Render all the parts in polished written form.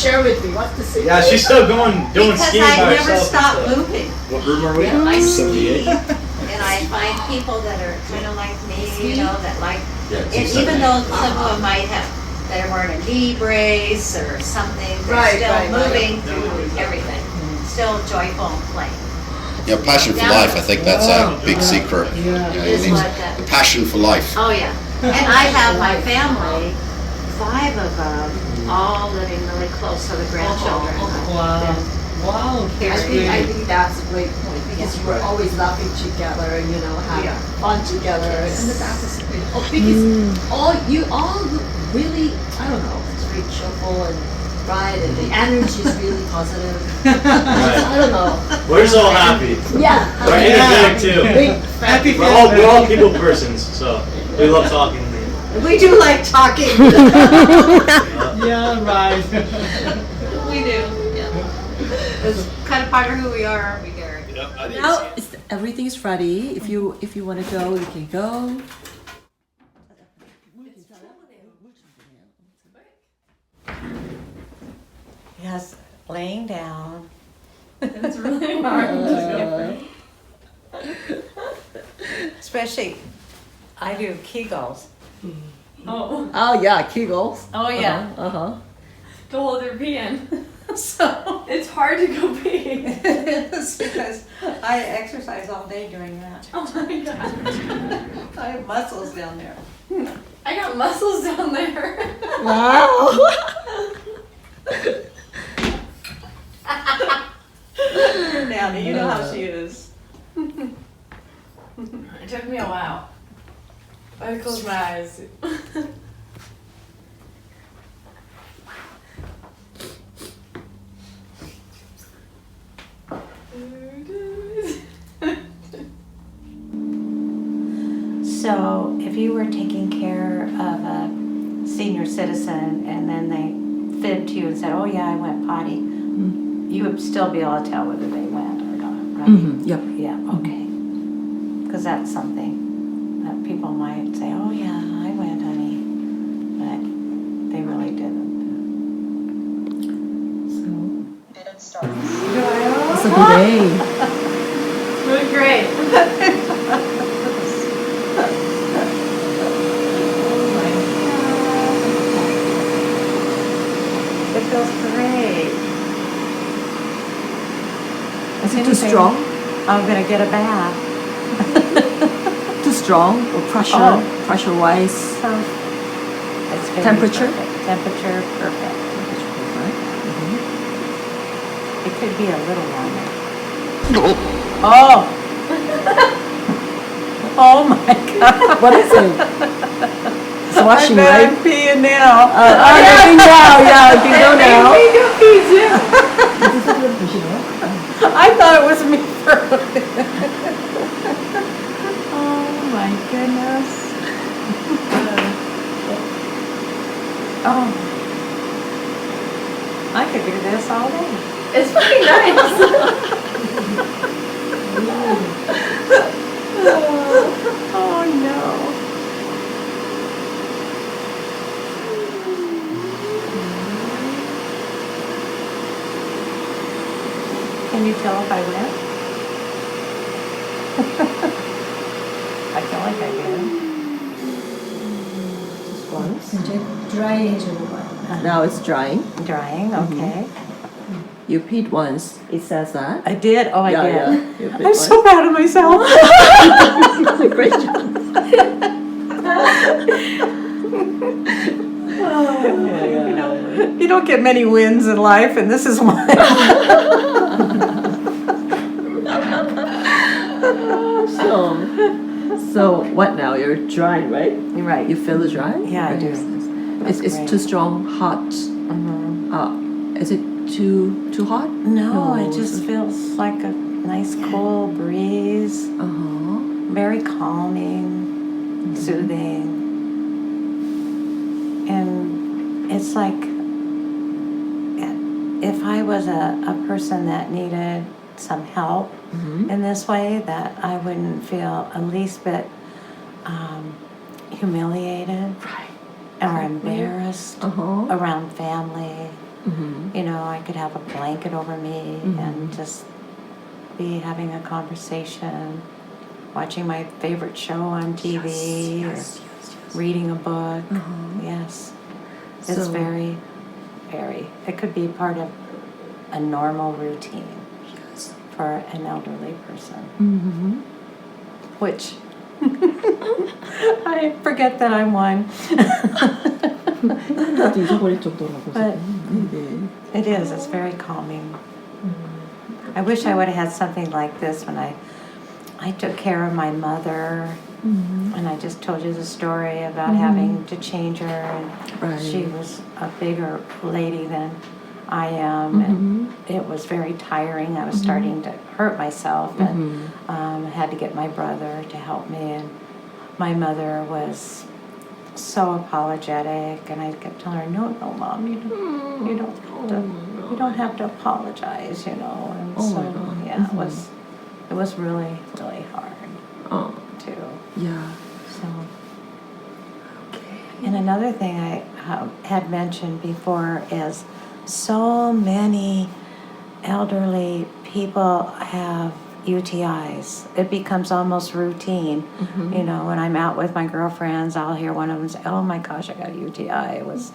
share with me. What's the secret? Yeah, she's still doing skiing by herself. Because I never stop moving. What room are we in? I ski, 78. and I find people that are kind of like me, you know, that like, Yeah, and even though some of them might have, they're wearing a knee brace or something, they're still moving through everything. Still joyful and playing. Yeah, passion for life. I think that's a big secret. Is what that. The passion for life. Oh yeah, and I have my family, 5 of them, all living really close to the grandchildren. Wow. Wow. I think that's a great point because Yeah. we're always laughing together and you know having fun together. Yes. And that's a secret. Because you all really, I don't know, it's very cheerful and right, and the energy is really positive. I don't know. We're so happy. Yeah. We're energetic too. Happy We're all people persons, so we love talking. We do like talking. Yeah, right. We do. Yeah. It's kind of part of who we are, aren't we, Gary? Now everything's ready. If you want to go, you can go. Yes, laying down. It's really hard. Especially, I do Kegels. Oh. Oh yeah, Kegels. Oh yeah. To hold your pee in. So It's hard to go pee. it's because I exercise all day doing that. Oh my god. I have muscles down there. I got muscles down there. Wow. Nanny, you know how she is. It took me a while. I closed my eyes. So, if you were taking care of a senior citizen and then they fibbed to you and said, "Oh yeah, I went potty," you would still be able to tell whether they went or not, right? Yep. Yeah. Okay. Because that's something that people might say, "Oh yeah, I went, honey," but they really didn't. So it's a good day. Doing great. It feels great. Is it too strong? I'm gonna get a bath. Too strong or pressure? Pressure wise? So it's very Temperature? perfect. Temperature perfect. It could be a little warmer. Oh! Oh my God! What is it? It's washing, I bet right? I'm peeing now. You can now, yeah, you can go now. I thought it was me first. Oh my goodness. Oh. I could do this all day. It's pretty nice. Oh no. Can you tell if I went? I feel like I did. Just once. Dry agent. Now it's drying. Drying, okay. You peed once. It says that. I did. Oh, I did. Yeah. You peed I'm so proud of myself. once. Great job. You don't get many wins in life, and this is one. So what now? You're drying, right? You're right. You feel it dry? Yeah, I do. It's too strong, hot. Is it too hot? No, it just feels like a nice cool breeze. Very calming, soothing. And it's like if I was a person that needed some help in this way, that I wouldn't feel a least bit humiliated or embarrassed around family. You know, I could have a blanket over me and just be having a conversation, watching my favorite show on TV, or reading a book. Yes. It's So- very, very, it could be part of a normal routine for an elderly person, which I forget that I'm one. 나도 잊어버릴 정도라고. But 네. it is, it's very calming. I wish I would have had something like this when I took care of my mother, and I just told you the story about having to change her, and Right. she was a bigger lady than I am, and it was very tiring. I was starting to hurt myself, and had to get my brother to help me, and my mother was so apologetic, and I kept telling her, no, Mom, you don't have to apologize, you know. And Oh so my God. yeah, it was really, really hard Oh, too. yeah. So, and another thing I had mentioned before is so many elderly people have UTIs. It becomes almost routine. You know, when I'm out with my girlfriends, I'll hear one of them say, oh my gosh, I got a UTI. It was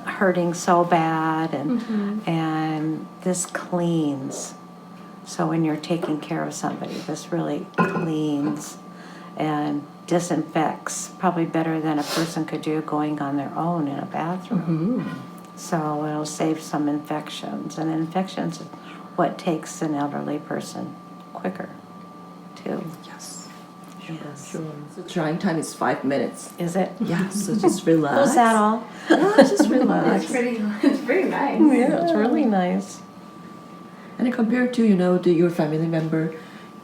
hurting so bad, and this cleans. So when you're taking care of somebody, this really cleans and disinfects probably better than a person could do going on their own in a bathroom. So it'll save some infections, and infections is what takes an elderly person quicker too. Yes. Yes. Sure. So drying time is 5 minutes. Is it? Yeah, so just relax. Was that all? Yeah, just relax. It's pretty nice. Yeah, it's really nice. And then compared to, your family member,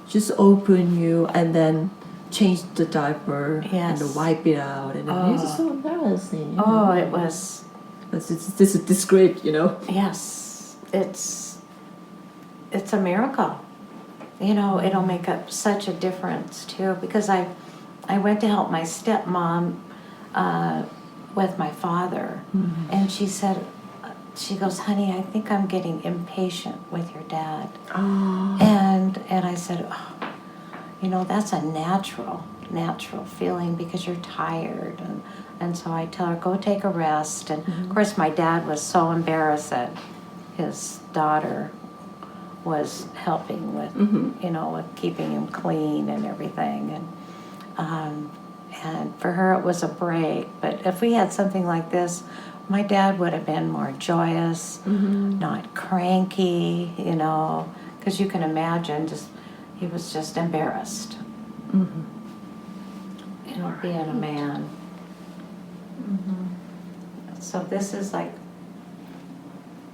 just open you and then change the diaper and Yes. then wipe it out. And then it's so embarrassing. you Oh, know. it was. This is discreet, Yes, it's a miracle. You know, it'll make up such a difference too, because I went to help my stepmom with my father, and she said, she goes, honey, I think I'm getting impatient with your dad. Oh. And I said, oh, that's a natural feeling because you're tired. And so I tell her, go take a rest. And of course, my dad was so embarrassed that his daughter was helping with, with keeping him clean and everything. And for her, it was a break. But if we had something like this, my dad would have been more joyous, not cranky, because you can imagine he was just embarrassed, being a man. So this is like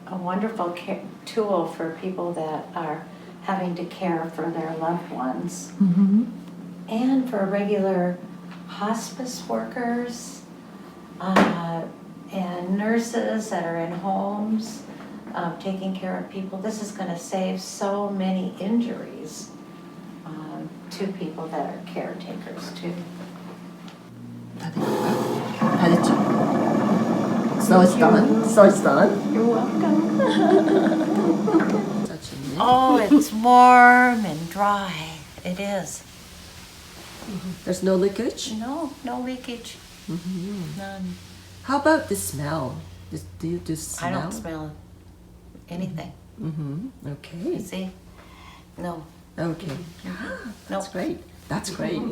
a wonderful tool for people that are having to care for their loved ones, and for regular hospice workers, and nurses that are in homes, taking care of people. This is going to save so many injuries to people that are caretakers too. 다 됐죠? So it's done. So it's done. You're welcome. Such a Oh, it's warm and dry. It is. There's no leakage? No leakage. None. How about the smell? Do you do I smell? don't smell anything. Okay. You see? No. Okay. No. That's great. That's great.